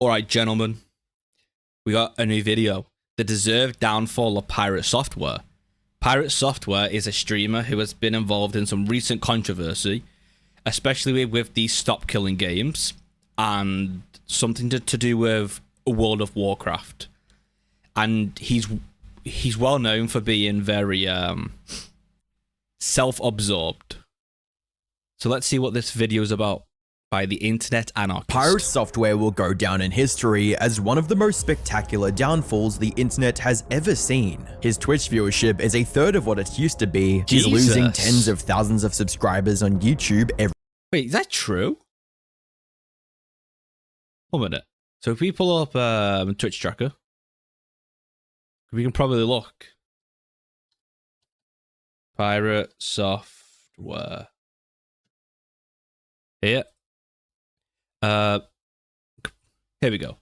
Alright, gentlemen, we got a new video. The deserved downfall of Piratesoftware. Piratesoftware is a streamer who has been involved in some recent controversy, especially with these stop killing games and something to do with World of Warcraft. And he's well known for being very self-absorbed. So let's see what this video is about. By the Internet Anarchist. Piratesoftware will go down in history as one of the most spectacular downfalls the internet has ever seen. His Twitch viewership is a third of what it used to be. Jesus. He's losing tens of thousands of subscribers on YouTube every— Wait, is that true? 1 minute. So if we pull up Twitch tracker, we can probably look. Piratesoftware. Here. Here we go.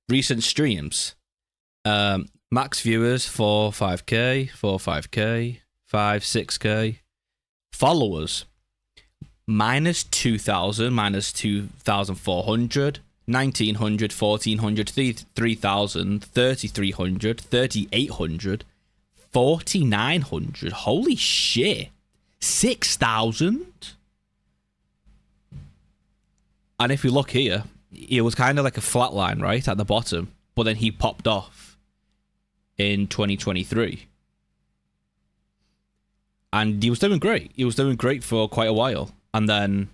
Recent streams. Max viewers 5k, 5k, 6k. Followers minus 2,000, minus 2,400, 1,900, 1,400, 3,000, 3,300, 3,800, 4,900. Holy shit. 6,000? And if you look here, it was kind of like a flat line, right, at the bottom. But then he popped off in 2023. And he was doing great. He was doing great for quite a while. And then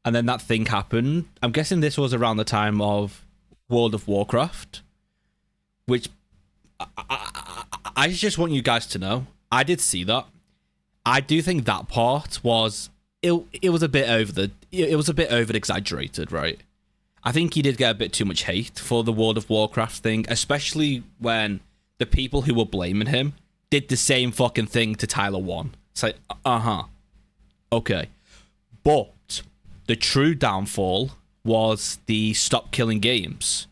that thing happened. I'm guessing this was around the time of World of Warcraft. Which, I just want you guys to know, I did see that. I do think that part was... It was a bit over exaggerated, right? I think he did get a bit too much hate for the World of Warcraft thing, especially when the people who were blaming him did the same fucking thing to Tyler 1. It's like, okay. But the true downfall was the stop killing games.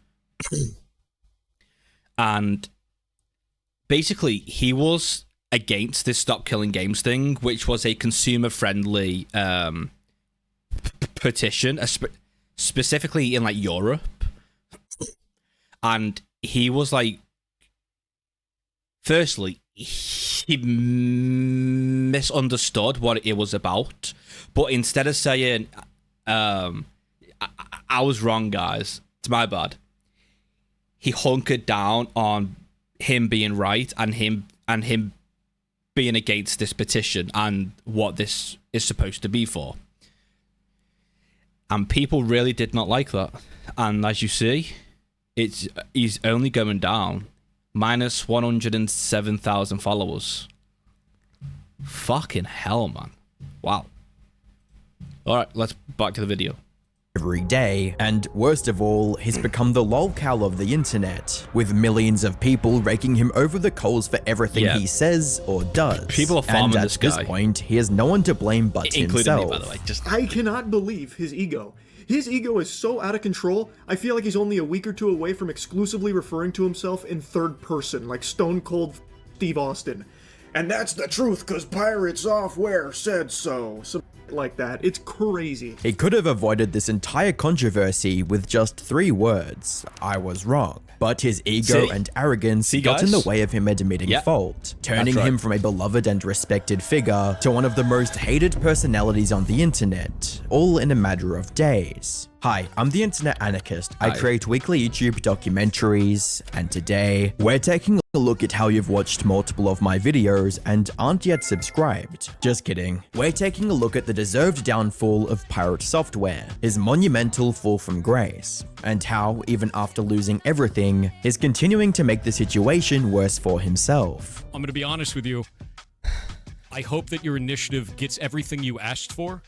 And basically, he was against this stop killing games thing, which was a consumer friendly petition, specifically in like Europe. And he was like, firstly, he misunderstood what it was about, but instead of saying I was wrong, guys, it's my bad, he hunkered down on him being right and him being against this petition and what this is supposed to be for. And people really did not like that. And as you see, he's only going down. Minus 107,000 followers. Fucking hell, man. Wow. Alright, let's back to the video. every day, and worst of all, he's become the lolcow of the internet, with millions of people raking him over the coals for everything he says or does. People are farming this guy. At this point, he has no one to blame but himself. Me, by the way. I cannot believe his ego. His ego is so out of control, I feel like he's only a week or two away from exclusively referring to himself in third person, like Stone Cold Steve Austin. And that's the truth, cause Piratesoftware said so. Something like that. It's crazy. He could have avoided this entire controversy with just 3 words: I was wrong. But his ego and arrogance got in the way of him admitting fault, turning him from a beloved and respected figure to one of the most hated personalities on the internet, all in a matter of days. Hi, I'm the Internet Anarchist. I create weekly YouTube documentaries, and today, we're taking a look at how you've watched multiple of my videos and aren't yet subscribed. Just kidding. We're taking a look at the deserved downfall of Piratesoftware, his monumental fall from grace, and how, even after losing everything, he's continuing to make the situation worse for himself. I'm gonna be honest with you. I hope that your initiative gets everything you asked for,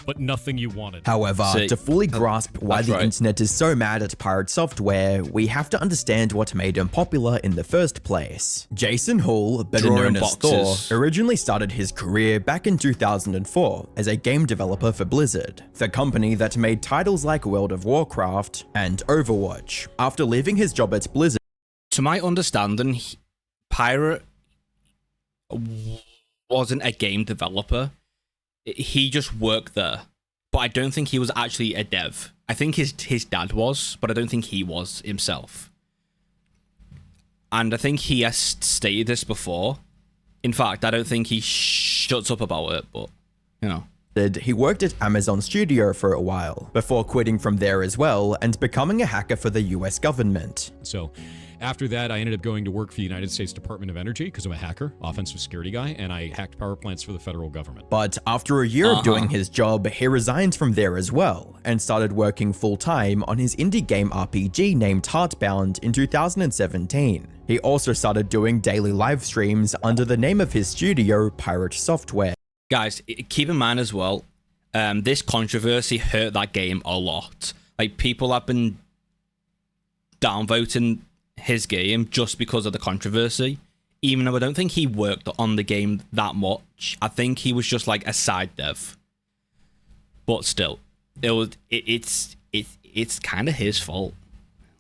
but nothing you wanted. However, to fully grasp why the internet is so mad at Piratesoftware, we have to understand what made him popular in the first place. Jason Hall, better known as Thor, originally started his career back in 2004 as a game developer for Blizzard, the company that made titles like World of Warcraft and Overwatch. After leaving his job at Blizzard, to my understanding, Pirate wasn't a game developer. He just worked there. But but I don't think he was actually a dev. I think his dad was, but I don't think he was himself. And I think he has stated this before. In fact, I don't think he shuts up about it, but, you know. He worked at Amazon Studio for a while, before quitting from there as well and becoming a hacker for the US government. So after that, I ended up going to work for the United States Department of Energy because I'm a hacker, offensive security guy, and I hacked power plants for the federal government. But after a year of doing his job, he resigned from there as well and started working full-time on his indie game RPG named Heartbound in 2017. He also started doing daily live streams under the name of his studio, Piratesoftware. Guys, keep in mind as well, this controversy hurt that game a lot. Like, people have been downvoting his game just because of the controversy, even though I don't think he worked on the game that much. I think he was just like a side dev. But still, it's kind of his fault.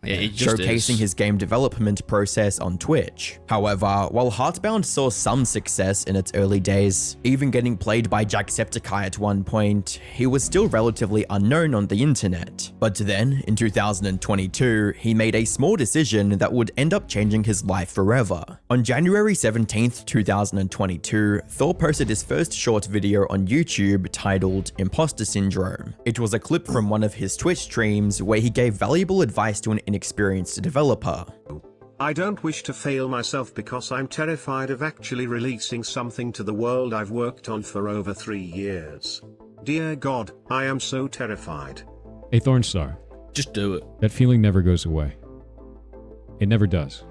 It just showcasing is. his game development process on Twitch. However, while Heartbound saw some success in its early days, even getting played by Jacksepticeye at one point, he was still relatively unknown on the internet. But then, in 2022, he made a small decision that would end up changing his life forever. On January 17th, 2022, Thor posted his first short video on YouTube titled Imposter Syndrome. It was a clip from one of his Twitch streams where he gave valuable advice to an inexperienced developer. I don't wish to fail myself because I'm terrified of actually releasing something to the world I've worked on for over 3 years. Dear God, I am so terrified. Hey, Thornstar. Just do it. That feeling never goes away. It never does.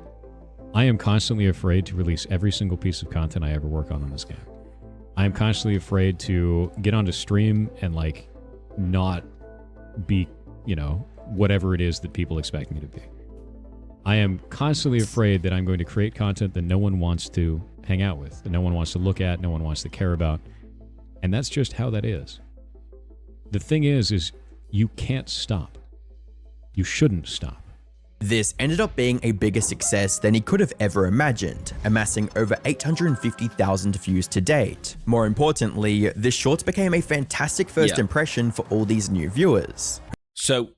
I am constantly afraid to release every single piece of content I ever work on this game. I am constantly afraid to get onto stream and, like, not be, you know, whatever it is that people expect me to be. I am constantly afraid that I'm going to create content that no one wants to hang out with, that no one wants to look at, no one wants to care about. And that's just how that is. The thing is you can't stop. You shouldn't stop. This ended up being a bigger success than he could have ever imagined, amassing over 850,000 views to date. More importantly, this short became a fantastic first impression for all these new viewers. So,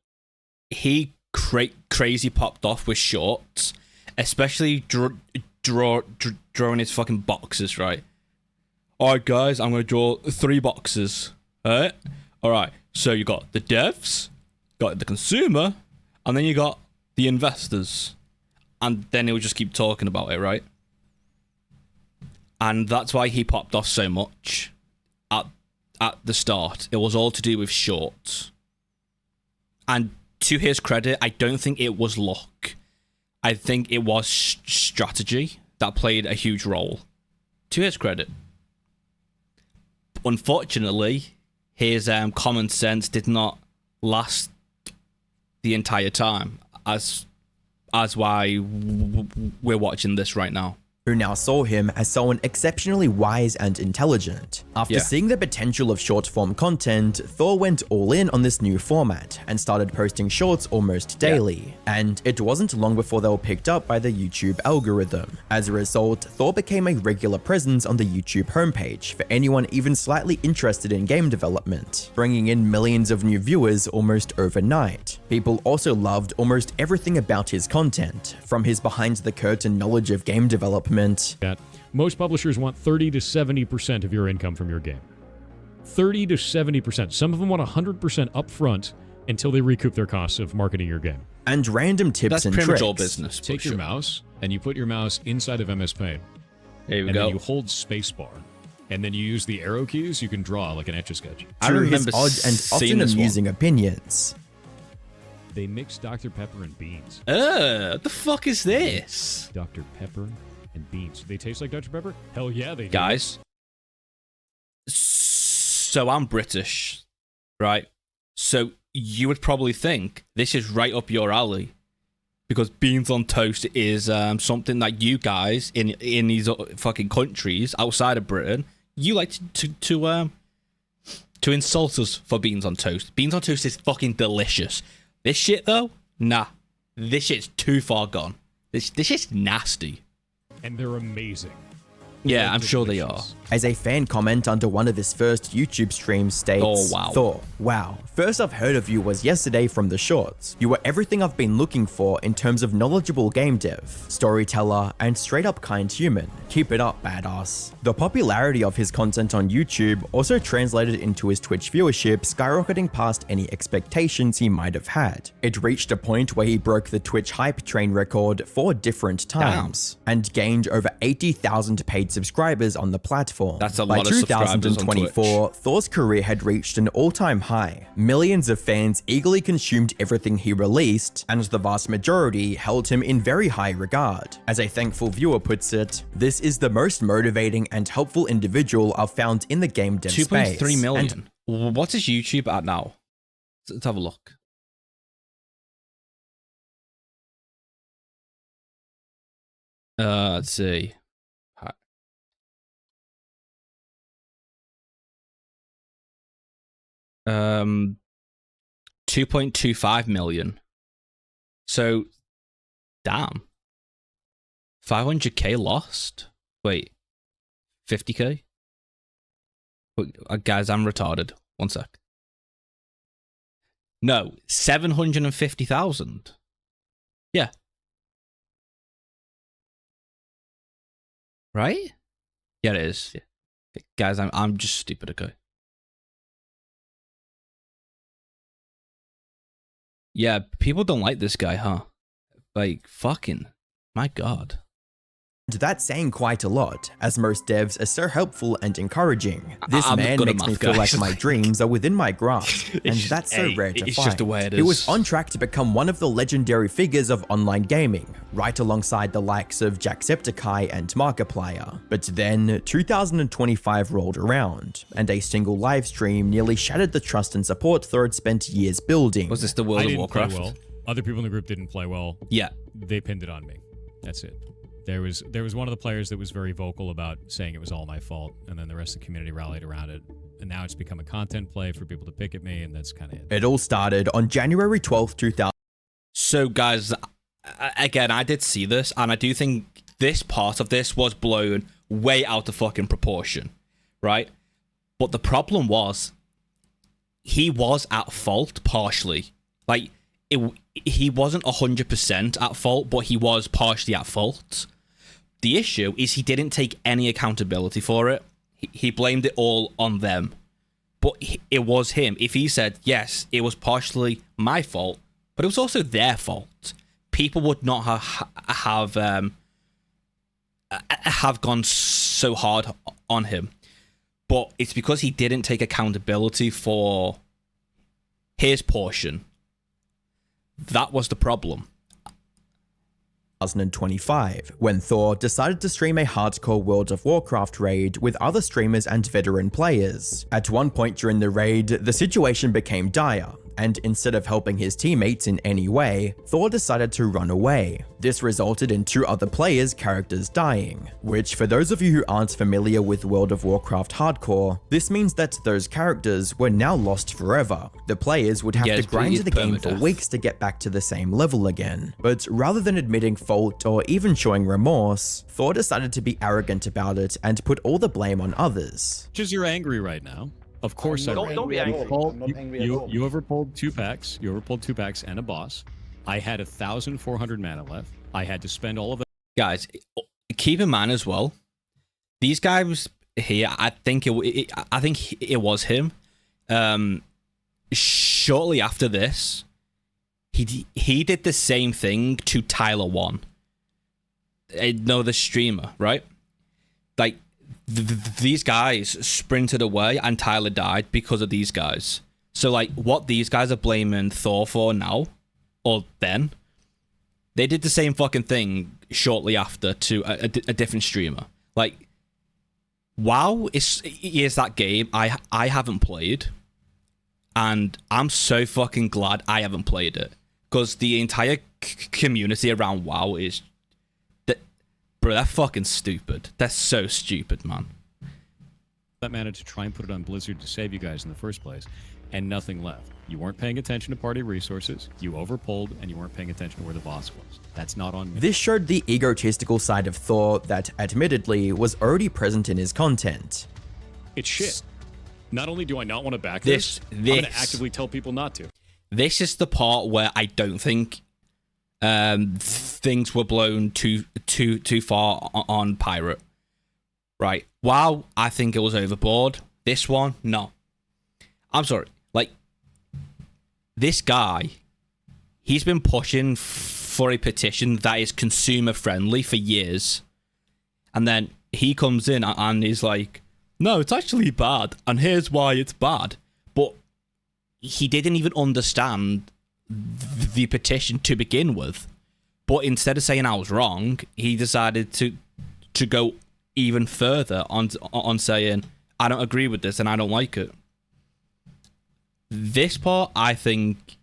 he crazy popped off with shorts, especially drawing his fucking boxes, right? Alright guys, I'm going to draw 3 boxes, alright? Alright, so you got the devs, got the consumer, and then you got the investors. And then he'll just keep talking about it, right? And that's why he popped off so much at the start. It was all to do with shorts. And to his credit, I don't think it was luck. I think it was strategy that played a huge role. To his credit. Unfortunately, his common sense did not last the entire time, as why we're watching this right now. Who now saw him as someone exceptionally wise and intelligent. After seeing the potential of short-form content, Thor went all in on this new format and started posting shorts almost daily. And it wasn't long before they were picked up by the YouTube algorithm. As a result, Thor became a regular presence on the YouTube homepage for anyone even slightly interested in game development, bringing in millions of new viewers almost overnight. People also loved almost everything about his content, from his behind-the-curtain knowledge of game development. Most publishers want 30 to 70% of your income from your game. 30 to 70%. Some of them want 100% upfront until they recoup their costs of marketing your game. And random tips and tricks. All business. Take your mouse and you put your mouse inside of MS Paint. There we and go. then you hold spacebar. And then you use the arrow keys, you can draw like an Etch-a-Sketch. Through his odd and often amusing opinions. They mix Dr. Pepper and beans. What the fuck is this? Dr. Pepper and beans. They taste like Dr. Pepper? Hell yeah, they do. Guys, so I'm British, right? So you would probably think this is right up your alley, because beans on toast is something that you guys in these fucking countries outside of Britain, you like to insult us for beans on toast. Beans on toast is fucking delicious. This shit though, nah. This shit's too far gone. This shit's nasty. And they're amazing. Yeah, I'm sure they are. As a fan comment under one of his first YouTube streams states, Oh, wow. Thor, wow. First I've heard of you was yesterday from the shorts. You were everything I've been looking for in terms of knowledgeable game dev, storyteller, and straight up kind human. Keep it up, badass. The popularity of his content on YouTube also translated into his Twitch viewership skyrocketing past any expectations he might have had. It reached a point where he broke the Twitch hype train record 4 different times and gained over 80,000 paid subscribers on the platform. That's a lot of subscribers on Twitch. By 2024, Thor's career had reached an all-time high. Millions of fans eagerly consumed everything he released, and the vast majority held him in very high regard. As a thankful viewer puts it, this is the most motivating and helpful individual I've found in the game dev space. 2.3 million. What's his YouTube at now? Let's have a look. Let's see. 2.25 million. So, damn. 500k lost. Wait, 50k? Wait, guys, I'm retarded. One sec. No, 750,000. Yeah. Right? Yeah, it is. Yeah. Guys, I'm just stupid, okay? Yeah, people don't like this guy, huh? Like, fucking, my God. That's saying quite a lot, as most devs are so helpful and encouraging. This man makes me feel like my dreams are within my grasp, and that's so rare to find. It's just the way it is. He was on track to become one of the legendary figures of online gaming, right alongside the likes of Jacksepticeye and Markiplier. But then, 2025 rolled around, and a single livestream nearly shattered the trust and support Thor had spent years building. Was this the World of Warcraft? Play well. Other people in the group didn't play well. Yeah. They pinned it on me. That's it. There was one of the players that was very vocal about saying it was all my fault, and then the rest of the community rallied around it. And now it's become a content play for people to pick at me, and that's kind of it. It all started on January 12th, 2000. So, guys, again, I did see this, and I do think this part of this was blown way out of fucking proportion, right? But the problem was, he was at fault partially. Like, he wasn't 100% at fault, but he was partially at fault. The issue is he didn't take any accountability for it. He blamed it all on them. But it was him. If he said, yes, it was partially my fault, but it was also their fault, people would not have gone so hard on him. But it's because he didn't take accountability for his portion. That was the problem. 2025, when Thor decided to stream a hardcore World of Warcraft raid with other streamers and veteran players. At one point during the raid, the situation became dire, and instead of helping his teammates in any way, Thor decided to run away. This resulted in 2 other players' characters dying, which for those of you who aren't familiar with World of Warcraft hardcore, this means that those characters were now lost forever. The players would have to grind the game for weeks to get back to the same level again. But rather than admitting fault or even showing remorse, Thor decided to be arrogant about it and put all the blame on others. Because you're angry right now. Of course I am. Don't be angry. I'm not angry at all. You overpulled 2 packs. You overpulled 2 packs and a boss. I had 1,400 mana left. I had to spend all of it. Guys, keep in mind as well, these guys here, I think it was him. Shortly after this, he did the same thing to Tyler One. No, the streamer, right? Like, these guys sprinted away and Tyler died because of these guys. So, like, what these guys are blaming Thor for now, or then, they did the same fucking thing shortly after to a different streamer. Like, WoW is that game I haven't played, and I'm so fucking glad I haven't played it, because the entire community around WoW is... Bro, they're fucking stupid. They're so stupid, man. That mana to try and put it on Blizzard to save you guys in the first place. and nothing left. You weren't paying attention to party resources, you overpulled, and you weren't paying attention to where the boss was. That's not on me. This showed the egotistical side of Thor that, admittedly, was already present in his content. It's shit. Not only do I not want to back this, I'm going to actively tell people not to. This is the part where I don't think things were blown too far on Pirate. Right. Wow, I think it was overboard. This one, no. I'm sorry. Like, this guy, he's been pushing for a petition that is consumer friendly for years. And then he comes in and he's like, no, it's actually bad. And here's why it's bad. But he didn't even understand the petition to begin with. But instead of saying I was wrong, he decided to go even further on saying, I don't agree with this and I don't like it. This part, I think,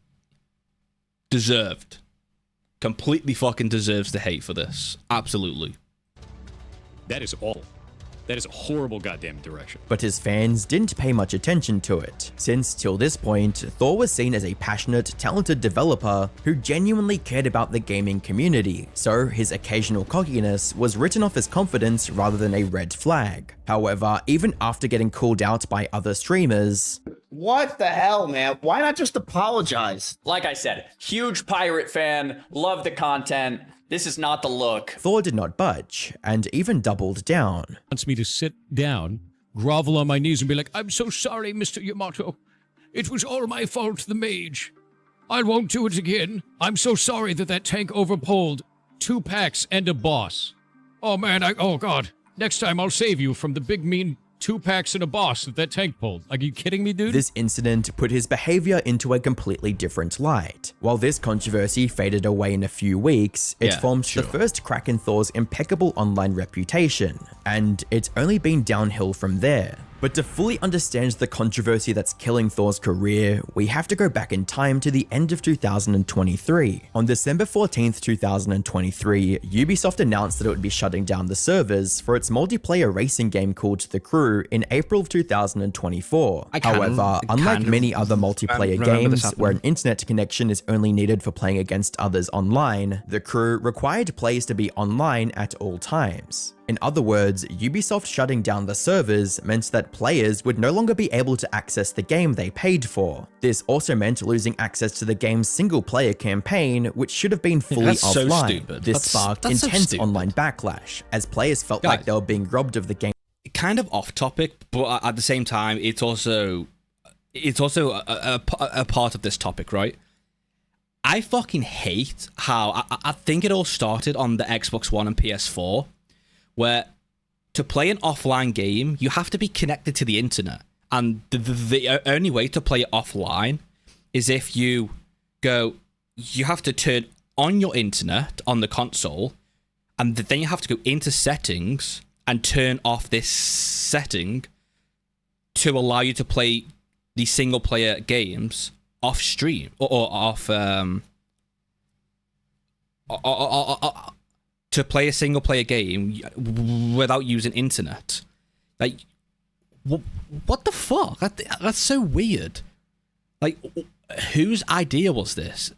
completely fucking deserves the hate for this. Absolutely. That is awful. That is a horrible goddamn direction. But his fans didn't pay much attention to it, since till this point, Thor was seen as a passionate, talented developer who genuinely cared about the gaming community, so his occasional cockiness was written off as confidence rather than a red flag. However, even after getting called out by other streamers, what the hell, man? Why not just apologize? Like I said, huge Pirate fan, love the content. This is not the look. Thor did not budge, and even doubled down. Wants me to sit down, grovel on my knees, and be like, I'm so sorry, Mr. Yamato. It was all my fault, the mage. I won't do it again. I'm so sorry that tank overpulled 2 packs and a boss. Oh man, oh god. Next time I'll save you from the big mean 2 packs and a boss that tank pulled. Are you kidding me, dude? This incident put his behavior into a completely different light. While this controversy faded away in a few weeks, it formed the first crack in Thor's impeccable online reputation, and it's only been downhill from there. But to fully understand the controversy that's killing Thor's career, we have to go back in time to the end of 2023. On December 14th, 2023, Ubisoft announced that it would be shutting down the servers for its multiplayer racing game called The Crew in April of 2024. However, unlike many other multiplayer games where an internet connection is only needed for playing against others online, The Crew required players to be online at all times. In other words, Ubisoft shutting down the servers meant that players would no longer be able to access the game they paid for. This also meant losing access to the game's single-player campaign, which should have been fully offline. This sparked intense online backlash, as players felt like they were being robbed of the game. Kind of off topic, but at the same time, it's also a part of this topic, right? I fucking hate how I think it all started on the Xbox One and PS4. Where to play an offline game, you have to be connected to the internet. And the only way to play it offline is if you have to turn on your internet on the console, and then you have to go into settings and turn off this setting to allow you to play the single player games off stream or off to play a single player game without using internet. Like, what the fuck? That's so weird. Like, whose idea was this?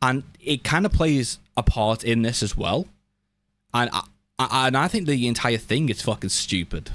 And it kind of plays a part in this as well. And I think the entire thing is fucking stupid.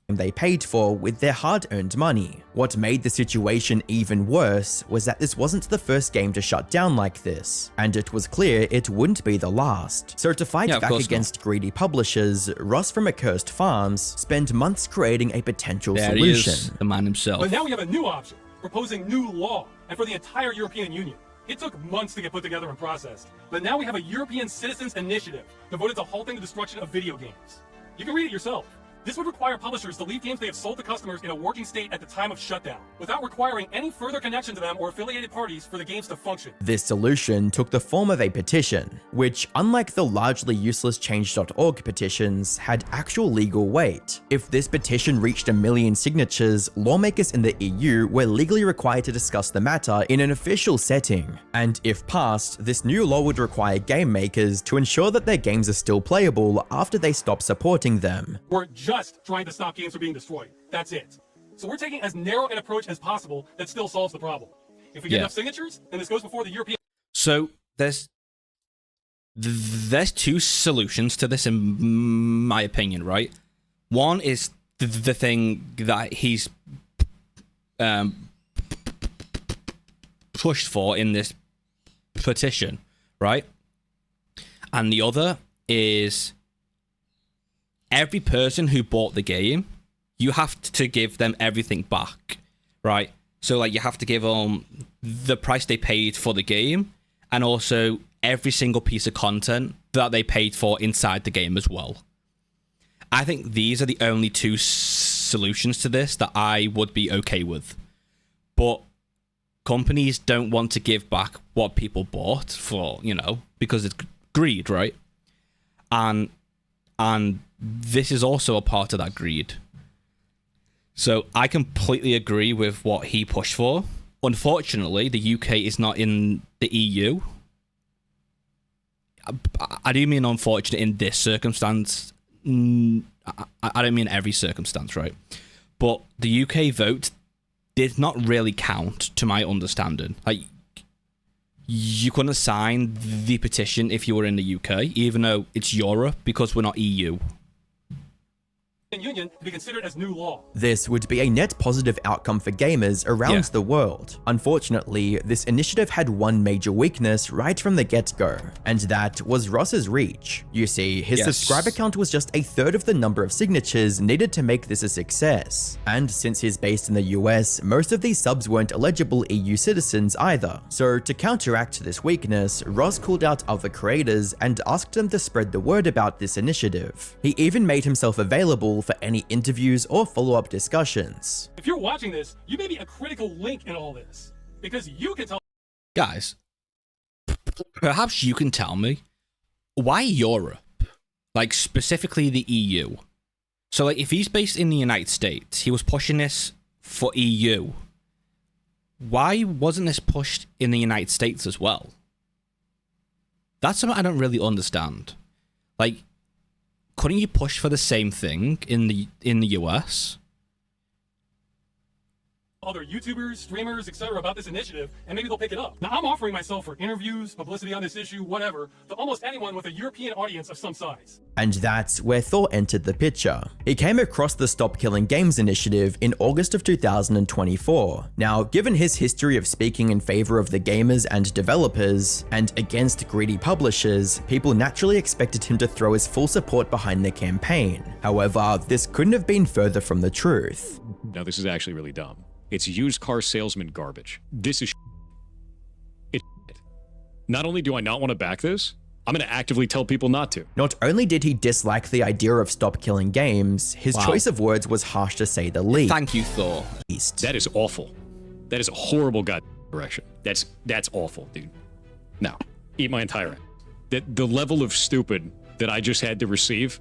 They paid for with their hard-earned money. What made the situation even worse was that this wasn't the first game to shut down like this, and it was clear it wouldn't be the last. So to fight back against greedy publishers, Ross from Accursed Farms spent months creating a potential solution. He is, the man himself. But now we have a new option, proposing new law, and for the entire European Union. It took months to get put together and processed, but now we have a European Citizens Initiative devoted to halting the destruction of video games. You can read it yourself. This would require publishers to leave games they have sold to customers in a working state at the time of shutdown, without requiring any further connection to them or affiliated parties for the games to function. This solution took the form of a petition, which, unlike the largely useless Change.org petitions, had actual legal weight. If this petition reached 1 million signatures, lawmakers in the EU were legally required to discuss the matter in an official setting. And if passed, this new law would require game makers to ensure that their games are still playable after they stop supporting them. We're just trying to stop games from being destroyed. That's it. So we're taking as narrow an approach as possible that still solves the problem. If we get enough signatures, then this goes before the European... So there's two solutions to this, in my opinion, right? One is the thing that he's pushed for in this petition, right? And the other is every person who bought the game, you have to give them everything back, right? So like you have to give them the price they paid for the game and also every single piece of content that they paid for inside the game as well. I think these are the only two solutions to this that I would be okay with. But companies don't want to give back what people bought for, because it's greed, right? And this is also a part of that greed. So I completely agree with what he pushed for. Unfortunately, the UK is not in the EU. I do mean unfortunate in this circumstance. I don't mean every circumstance, right? But the UK vote did not really count, to my understanding. Like, you couldn't sign the petition if you were in the UK, even though it's Europe, because we're not EU. Union to be considered as new law. This would be a net positive outcome for gamers around the world. Unfortunately, this initiative had one major weakness right from the get-go, and that was Ross's reach. You see, his subscriber count was just a third of the number of signatures needed to make this a success. And since he's based in the US, most of these subs weren't eligible EU citizens either. So to counteract this weakness, Ross called out other creators and asked them to spread the word about this initiative. He even made himself available for any interviews or follow-up discussions. If you're watching this, you may be a critical link in all this, because you can tell... Guys, perhaps you can tell me, why Europe? Like, specifically the EU? So, like, if he's based in the United States, he was pushing this for EU. Why wasn't this pushed in the United States as well? That's something I don't really understand. Like, couldn't you push for the same thing in the US? Other YouTubers, streamers, etc. about this initiative, and maybe they'll pick it up. Now, I'm offering myself for interviews, publicity on this issue, whatever, to almost anyone with a European audience of some size. And that's where Thor entered the picture. He came across the Stop Killing Games initiative in August of 2024. Now, given his history of speaking in favor of the gamers and developers, and against greedy publishers, people naturally expected him to throw his full support behind the campaign. However, this couldn't have been further from the truth. Now, this is actually really dumb. It's used car salesman garbage. This is it. Not only do I not want to back this, I'm going to actively tell people not to. Not only did he dislike the idea of Stop Killing Games, his choice of words was harsh to say the least. Thank you, Thor. That is awful. That is a horrible direction. That's awful, dude. No, eat my entire ass. The level of stupid that I just had to receive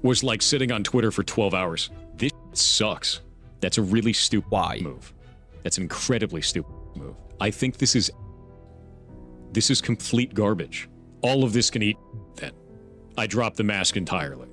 was like sitting on Twitter for 12 hours. This sucks. That's a really stupid move. That's an incredibly stupid move. I think this is complete garbage. All of this can eat then. I drop the mask entirely.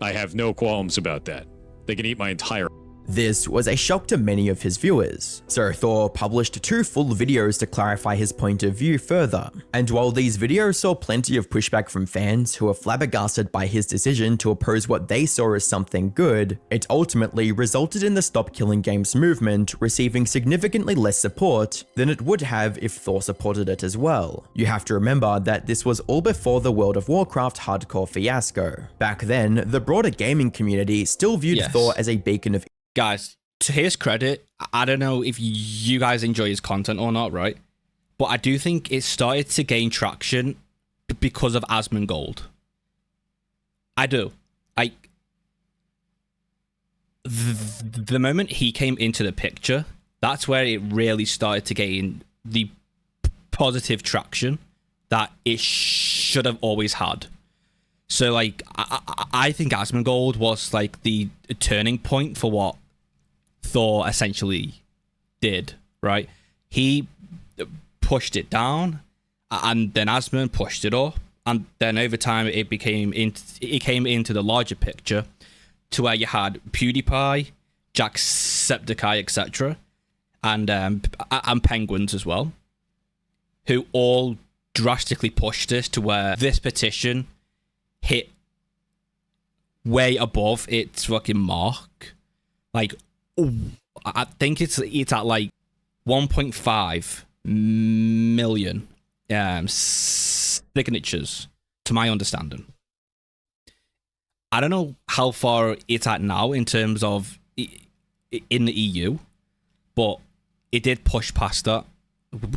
I have no qualms about that. They can eat my entire... This was a shock to many of his viewers, so Thor published 2 full videos to clarify his point of view further. And while these videos saw plenty of pushback from fans who were flabbergasted by his decision to oppose what they saw as something good, it ultimately resulted in the Stop Killing Games movement receiving significantly less support than it would have if Thor supported it as well. You have to remember that this was all before the World of Warcraft hardcore fiasco. Back then, the broader gaming community still viewed Thor as a beacon of... Guys, to his credit, I don't know if you guys enjoy his content or not, right? But I do think it started to gain traction because of Asmongold. I do. The moment he came into the picture, that's where it really started to gain the positive traction that it should have always had. So, like, I think Asmongold was, like, the turning point for what Thor essentially did, right? He pushed it down, and then Asmon pushed it up, and then over time it came into the larger picture to where you had PewDiePie, Jacksepticeye, etc., and Penguins as well, who all drastically pushed this to where this petition hit way above its fucking mark. Like, I think it's at like 1.5 million signatures, to my understanding. I don't know how far it's at now in terms of in the EU, but it did push past that,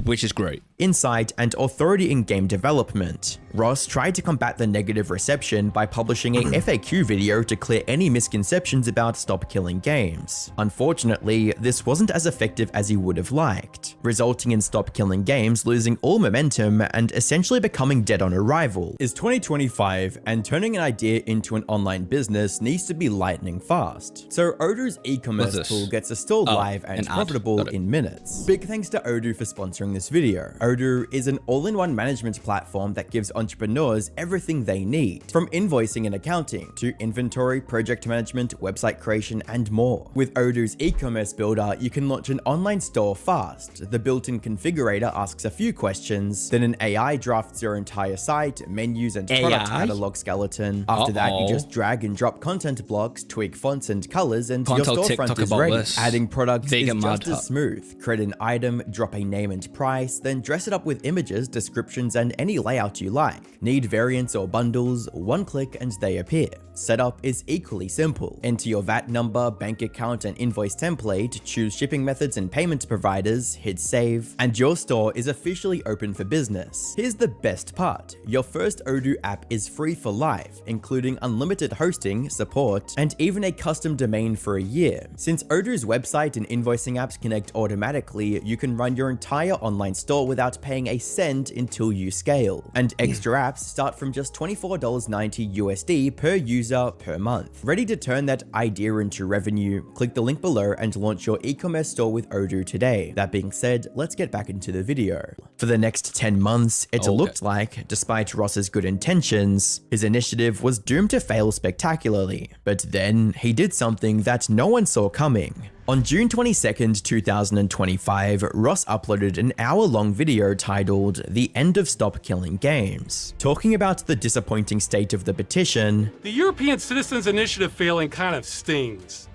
which is great. Insight and authority in game development. Ross tried to combat the negative reception by publishing a FAQ video to clear any misconceptions about Stop Killing Games. Unfortunately, this wasn't as effective as he would have liked, resulting in Stop Killing Games losing all momentum and essentially becoming dead on arrival. Is 2025, and turning an idea into an online business needs to be lightning fast. So Odoo's e-commerce tool gets us still live and profitable in minutes. Big thanks to Odoo for sponsoring this video. Odoo is an all-in-one management platform that gives entrepreneurs everything they need, from invoicing and accounting to inventory, project management, website creation, and more. With Odoo's e-commerce builder, you can launch an online store fast. The built-in configurator asks a few questions, then an AI drafts your entire site, menus, and product catalog skeleton. After that, you just drag and drop content blocks, tweak fonts and colors, and your storefront is ready. Adding products is just as smooth. Create an item, drop a name and price, then dress it up with images, descriptions, and any layout you like. Need variants or bundles? One click and they appear. Setup is equally simple. Enter your VAT number, bank account, and invoice template, choose shipping methods and payment providers, hit save, and your store is officially open for business. Here's the best part. Your first Odoo app is free for life, including unlimited hosting, support, and even a custom domain for a year. Since Odoo's website and invoicing apps connect automatically, you can run your entire online store without paying a cent until you scale. And extra apps start from just $24.90 USD per user per month. Ready to turn that idea into revenue? Click the link below and launch your e-commerce store with Odoo today. That being said, let's get back into the video. For the next 10 months, it looked like, despite Ross's good intentions, his initiative was doomed to fail spectacularly. But then he did something that no one saw coming. On June 22nd, 2025, Ross uploaded an hour-long video titled "The End of Stop Killing Games," talking about the disappointing state of the petition. The European Citizens Initiative failing kind of stings.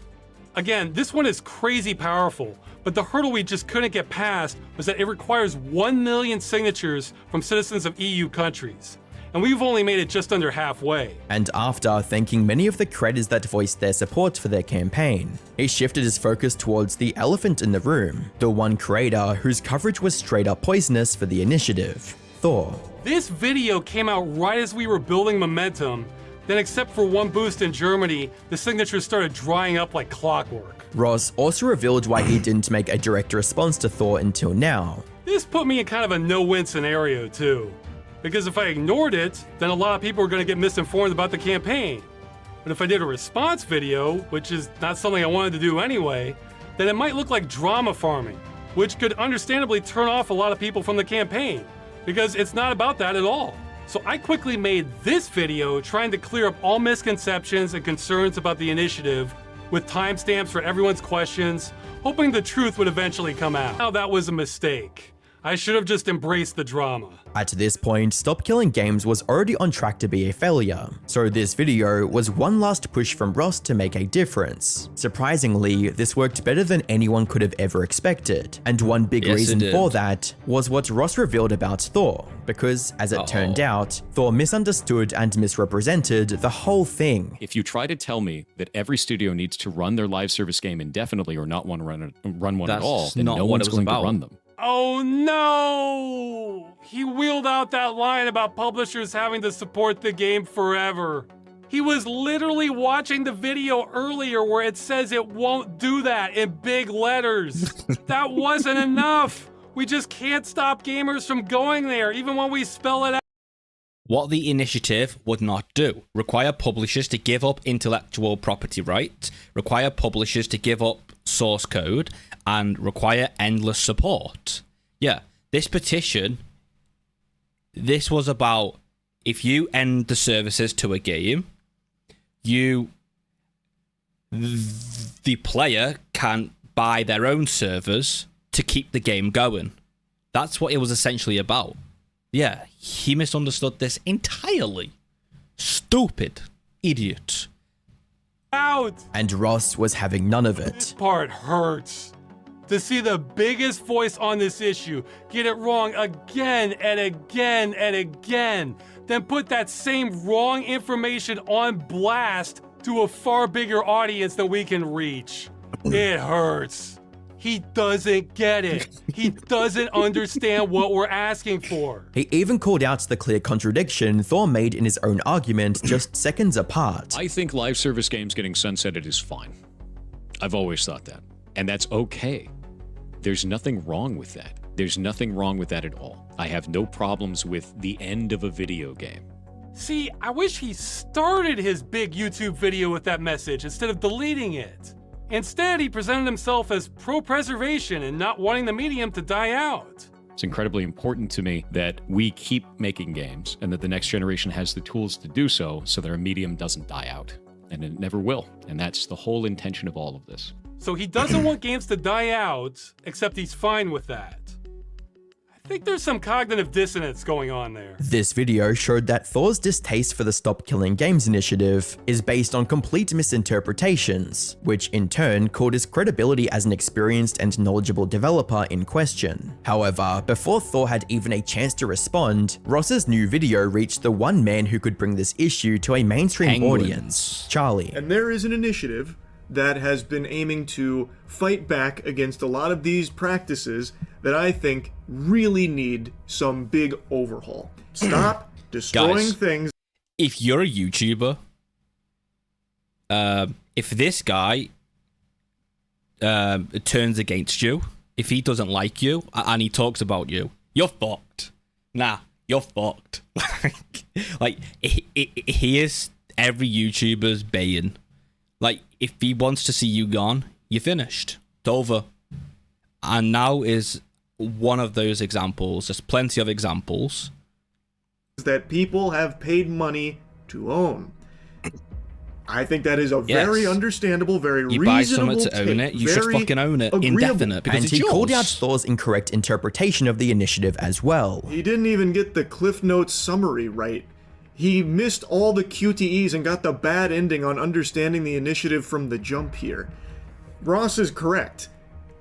Again, this one is crazy powerful, but the hurdle we just couldn't get past was that it requires 1 million signatures from citizens of EU countries. And we've only made it just under halfway. And after thanking many of the creators that voiced their support for their campaign, he shifted his focus towards the elephant in the room, the one creator whose coverage was straight up poisonous for the initiative, Thor. This video came out right as we were building momentum, then except for one boost in Germany, the signatures started drying up like clockwork. Ross also revealed why he didn't make a direct response to Thor until now. This put me in kind of a no-win scenario too. Because if I ignored it, then a lot of people are going to get misinformed about the campaign. But if I did a response video, which is not something I wanted to do anyway, then it might look like drama farming, which could understandably turn off a lot of people from the campaign, because it's not about that at all. So I quickly made this video trying to clear up all misconceptions and concerns about the initiative, with timestamps for everyone's questions, hoping the truth would eventually come out. Now that was a mistake. I should have just embraced the drama. At this point, Stop Killing Games was already on track to be a failure, so this video was one last push from Ross to make a difference. Surprisingly, this worked better than anyone could have ever expected, and one big reason for that was what Ross revealed about Thor, because as it turned out, Thor misunderstood and misrepresented the whole thing. If you try to tell me that every studio needs to run their live service game indefinitely or not want to run one at all, then no one's going to run them. Oh no! He wheeled out that line about publishers having to support the game forever. He was literally watching the video earlier where it says it won't do that in big letters. That wasn't enough. We just can't stop gamers from going there, even when we spell it out. What the initiative would not do: require publishers to give up intellectual property rights, require publishers to give up source code, and require endless support. Yeah, this petition, this was about, if you end the services to a game, the player can buy their own servers to keep the game going. That's what it was essentially about. Yeah, he misunderstood this entirely. Stupid idiot. Out. And Ross was having none of This it. part hurts. To see the biggest voice on this issue get it wrong again and again and again, then put that same wrong information on blast to a far bigger audience than we can reach. It hurts. He doesn't get it. He doesn't understand what we're asking for. He even called out the clear contradiction Thor made in his own argument just seconds apart. I think live service games getting sunsetted is fine. I've always thought that. And that's okay. There's nothing wrong with that. There's nothing wrong with that at all. I have no problems with the end of a video game. See, I wish he started his big YouTube video with that message instead of deleting it. Instead, he presented himself as pro-preservation and not wanting the medium to die out. It's incredibly important to me that we keep making games and that the next generation has the tools to do so that our medium doesn't die out. And it never will. And that's the whole intention of all of this. So he doesn't want games to die out, except he's fine with that. I think there's some cognitive dissonance going on there. This video showed that Thor's distaste for the Stop Killing Games initiative is based on complete misinterpretations, which in turn called his credibility as an experienced and knowledgeable developer in question. However, before Thor had even a chance to respond, Ross's new video reached the one man who could bring this issue to a mainstream audience, Charlie. And there is an initiative that has been aiming to fight back against a lot of these practices that I think really need some big overhaul. Stop destroying Guys, things. If you're a YouTuber, if this guy turns against you, if he doesn't like you and he talks about you, you're fucked. Nah, you're fucked. Like he is every YouTuber's bane. Like, if he wants to see you gone, you're finished. It's over. And now is one of those examples. There's plenty of examples. That people have paid money to own. I think that is a very understandable, very you reasonable buy something to take. own it, you should fucking own it. Agreeable. Indefinite, because And it's he yours. called out Thor's incorrect interpretation of the initiative as well. He didn't even get the Cliff Notes summary right. He missed all the QTEs and got the bad ending on understanding the initiative from the jump here. Ross is correct.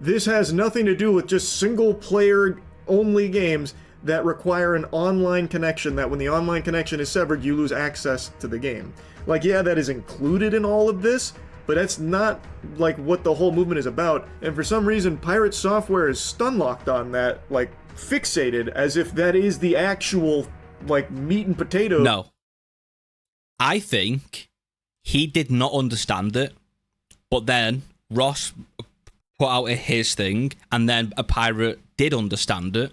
This has nothing to do with just single-player only games that require an online connection, that when the online connection is severed, you lose access to the game. Like, yeah, that is included in all of this, but that's not, like, what the whole movement is about. And for some reason, Piratesoftware is stun-locked on that, like, fixated, as if that is the actual, like, meat and potato. No. I think he did not understand it, but then Ross put out his thing, and then a pirate did understand it,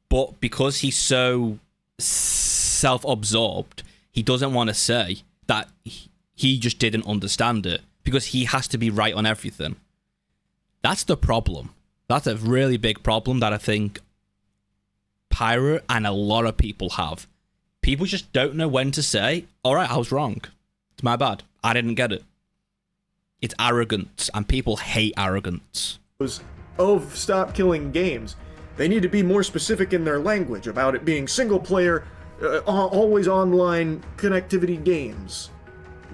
but because he's so self-absorbed, he doesn't want to say that he just didn't understand it, because he has to be right on everything. That's the problem. That's a really big problem that I think Pirate and a lot of people have. People just don't know when to say, all right, I was wrong. It's my bad. I didn't get it. It's arrogance, and people hate arrogance. Of Stop Killing Games. They need to be more specific in their language about it being single-player, always online connectivity games.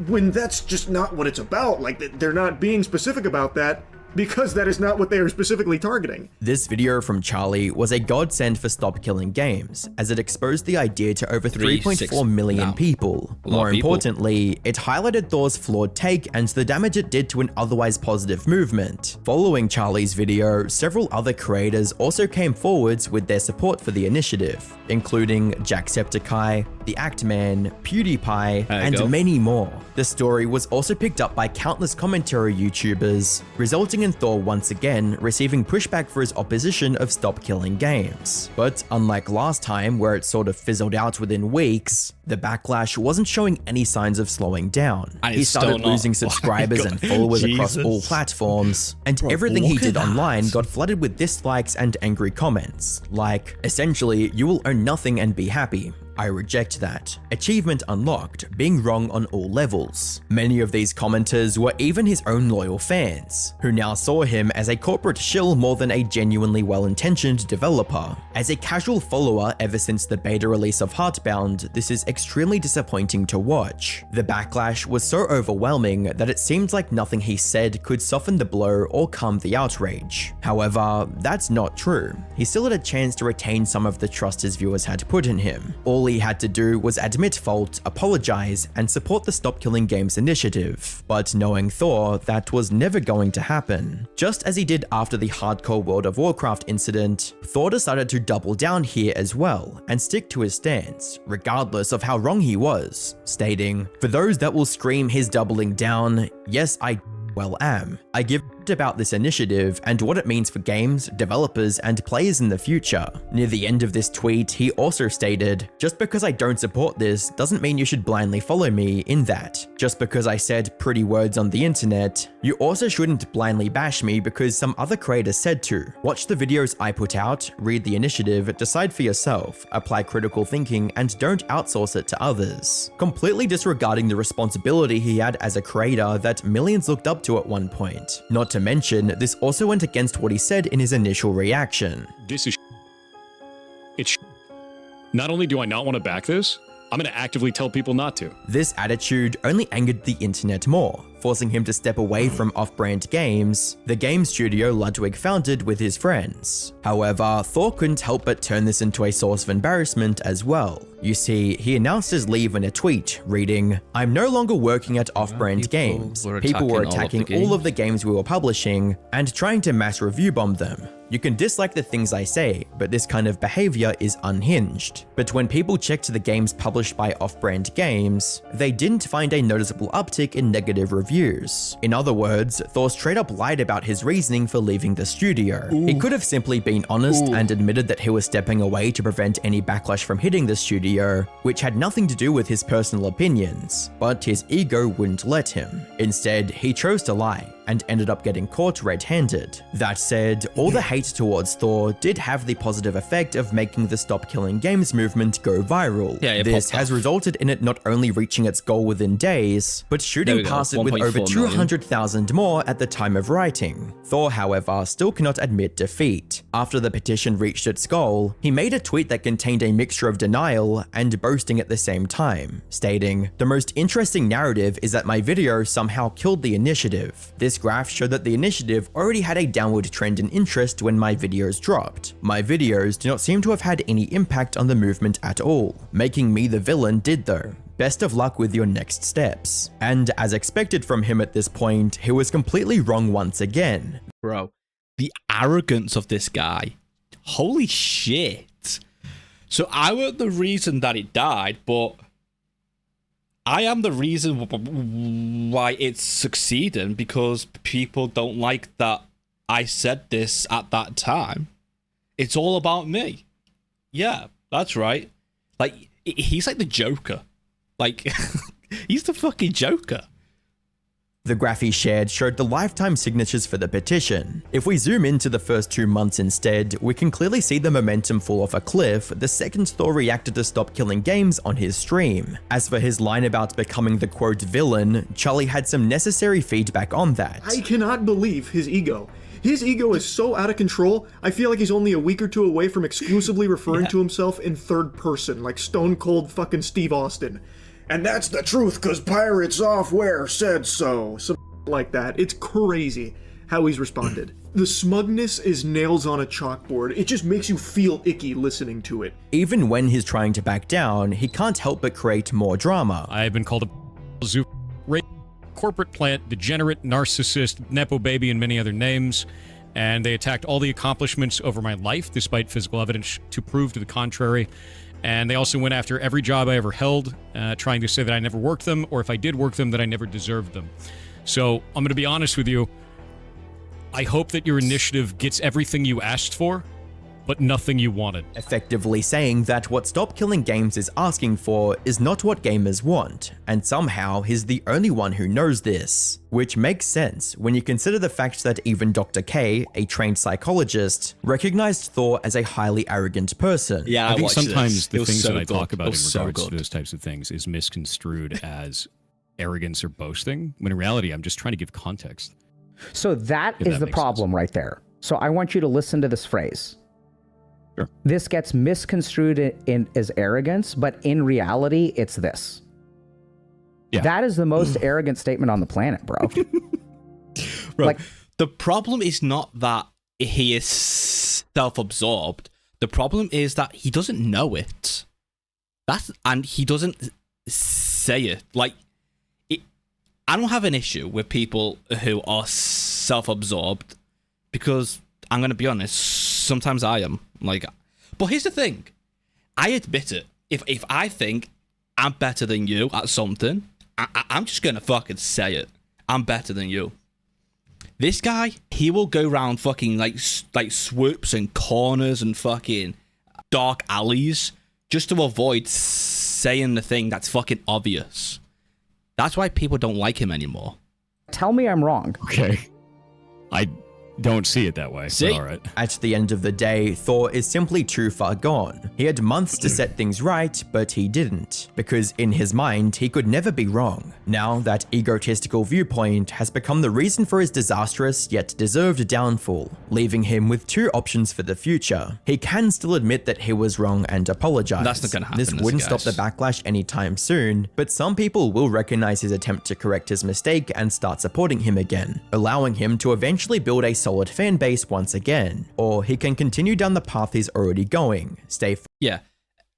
When that's just not what it's about. Like, they're not being specific about that because that is not what they are specifically targeting. This video from Charlie was a godsend for Stop Killing Games, as it exposed the idea to over 3.4 million people. More importantly, it highlighted Thor's flawed take and the damage it did to an otherwise positive movement. Following Charlie's video, several other creators also came forwards with their support for the initiative, including Jacksepticeye, The Actman, PewDiePie, and many more. The story was also picked up by countless commentary YouTubers, resulting in Thor once again receiving pushback for his opposition of Stop Killing Games. But unlike last time, where it sort of fizzled out within weeks, the backlash wasn't showing any signs of slowing down. He started losing subscribers and followers across all platforms, and everything he did online got flooded with dislikes and angry comments, like, essentially, you will own nothing and be happy. I reject that. Achievement unlocked, being wrong on all levels. Many of these commenters were even his own loyal fans, who now saw him as a corporate shill more than a genuinely well-intentioned developer. As a casual follower ever since the beta release of Heartbound, this is extremely disappointing to watch. The backlash was so overwhelming that it seemed like nothing he said could soften the blow or calm the outrage. However, that's not true. He still had a chance to retain some of the trust his viewers had put in him. All he had to do was admit fault, apologize, and support the Stop Killing Games initiative. But knowing Thor, that was never going to happen. Just as he did after the hardcore World of Warcraft incident, Thor decided to double down here as well and stick to his stance, regardless of how wrong he was, stating, "For those that will scream his doubling down, yes, I am. I give about this initiative and what it means for games, developers, and players in the future." Near the end of this tweet, he also stated, "Just because I don't support this doesn't mean you should blindly follow me in that. Just because I said pretty words on the internet, you also shouldn't blindly bash me because some other creators said to. Watch the videos I put out, read the initiative, decide for yourself, apply critical thinking, and don't outsource it to others." Completely disregarding the responsibility he had as a creator that millions looked up to at one point. Not to mention, this also went against what he said in his initial reaction. This is it's not only do I not want to back this, I'm going to actively tell people not to. This attitude only angered the internet more, forcing him to step away from off-brand games, the game studio Ludwig founded with his friends. However, Thor couldn't help but turn this into a source of embarrassment as well. You see, he announced his leave in a tweet, reading, "I'm no longer working at off-brand games. People were attacking all of the games we were publishing and trying to mass review bomb them. You can dislike the things I say, but this kind of behavior is unhinged." But when people checked the games published by off-brand games, they didn't find a noticeable uptick in negative reviews. In other words, Thor straight up lied about his reasoning for leaving the studio. He could have simply been honest and admitted that he was stepping away to prevent any backlash from hitting the studio, which had nothing to do with his personal opinions, but his ego wouldn't let him. Instead, he chose to lie and ended up getting caught red-handed. That said, all the hate towards Thor did have the positive effect of making the Stop Killing Games movement go viral. This has resulted in it not only reaching its goal within days, but shooting past it with over 200,000 more at the time of writing. Thor, however, still cannot admit defeat. After the petition reached its goal, he made a tweet that contained a mixture of denial and boasting at the same time, stating, "The most interesting narrative is that my video somehow killed the initiative. This graph showed that the initiative already had a downward trend in interest when my videos dropped. My videos do not seem to have had any impact on the movement at all. Making me the villain did though. Best of luck with your next steps." And as expected from him at this point, he was completely wrong once again. Bro, the arrogance of this guy. Holy shit. So I weren't the reason that it died, but I am the reason why it's succeeding, because people don't like that I said this at that time. It's all about me. Yeah, that's right. Like, he's like the Joker. Like, he's the fucking Joker. The graph he shared showed the lifetime signatures for the petition. If we zoom into the first 2 months instead, we can clearly see the momentum fall off a cliff the second Thor reacted to Stop Killing Games on his stream. As for his line about becoming the quote villain, Charlie had some necessary feedback on that. I cannot believe his ego. His ego is so out of control, I feel like he's only a week or two away from exclusively referring to himself in third person, like Stone Cold fucking Steve Austin. And that's the truth, cause Piratesoftware said so. Some like that. It's crazy how he's responded. The smugness is nails on a chalkboard. It just makes you feel icky listening to it. Even when he's trying to back down, he can't help but create more drama. I have been called a zoo, corporate plant, degenerate, narcissist, nepo baby, and many other names. And they attacked all the accomplishments over my life, despite physical evidence to prove to the contrary. And they also went after every job I ever held, trying to say that I never worked them, or if I did work them, that I never deserved them. So I'm going to be honest with you. I hope that your initiative gets everything you asked for, but nothing you wanted. Effectively saying that what Stop Killing Games is asking for is not what gamers want, and somehow he's the only one who knows this. Which makes sense when you consider the fact that even Dr. K, a trained psychologist, recognized Thor as a highly arrogant person. Yeah, I think sometimes the things that I good. talk about in so regards good. to those types of things is misconstrued as arrogance or boasting, when in reality, I'm just trying to give context. So that is the problem right there. So I want you to listen to this phrase. Sure. This gets misconstrued as arrogance, but in reality, it's this. Yeah. That is the most arrogant statement on the planet, bro. Bro, like, the problem is not that he is self-absorbed. The problem is that he doesn't know it. And he doesn't say it. Like, I don't have an issue with people who are self-absorbed because I'm gonna be honest, sometimes I am. Like, but here's the thing: I admit it. If I think I'm better than you at something, I'm just gonna fucking say it. I'm better than you. This guy, he will go around fucking like swoops and corners and fucking dark alleys just to avoid saying the thing that's fucking obvious. That's why people don't like him anymore. Tell me I'm wrong. Okay. I don't see it that way. See? All right. At the end of the day, Thor is simply too far gone. He had months to set things right, but he didn't, because in his mind, he could never be wrong. Now, that egotistical viewpoint has become the reason for his disastrous yet deserved downfall, leaving him with two options for the future. He can still admit that he was wrong and apologize. That's not gonna happen. This wouldn't stop the backlash anytime soon, but some people will recognize his attempt to correct his mistake and start supporting him again, allowing him to eventually build a solid fan base once again, or he can continue down the path he's already going. Yeah,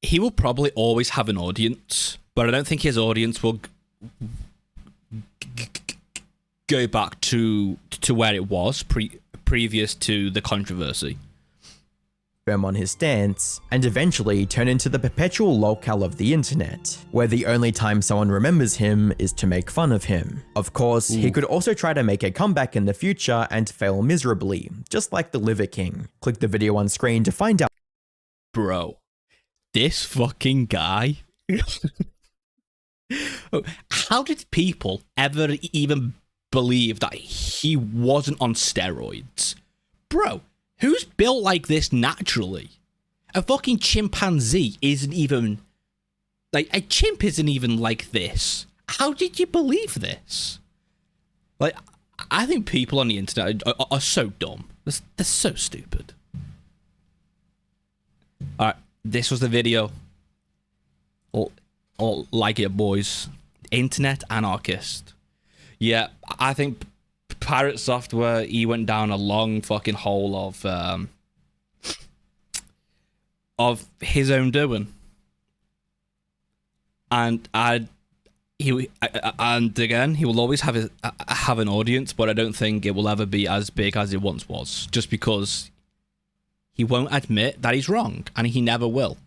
he will probably always have an audience, but I don't think his audience will go back to where it was previous to the controversy. Firm on his stance, and eventually turn into the perpetual locale of the internet, where the only time someone remembers him is to make fun of him. Of course, he could also try to make a comeback in the future and fail miserably, just like the Liver King. Click the video on screen to find out. Bro, this fucking guy. How did people ever even believe that he wasn't on steroids? Bro, who's built like this naturally? A fucking chimpanzee isn't even... Like, a chimp isn't even like this. How did you believe this? Like, I think people on the internet are so dumb. They're so stupid. Alright, this was the video. Or like it, boys. Internet Anarchist. Yeah, I think Piratesoftware, he went down a long fucking hole of his own doing. And again, he will always have an audience, but I don't think it will ever be as big as it once was, just because he won't admit that he's wrong, and he never will.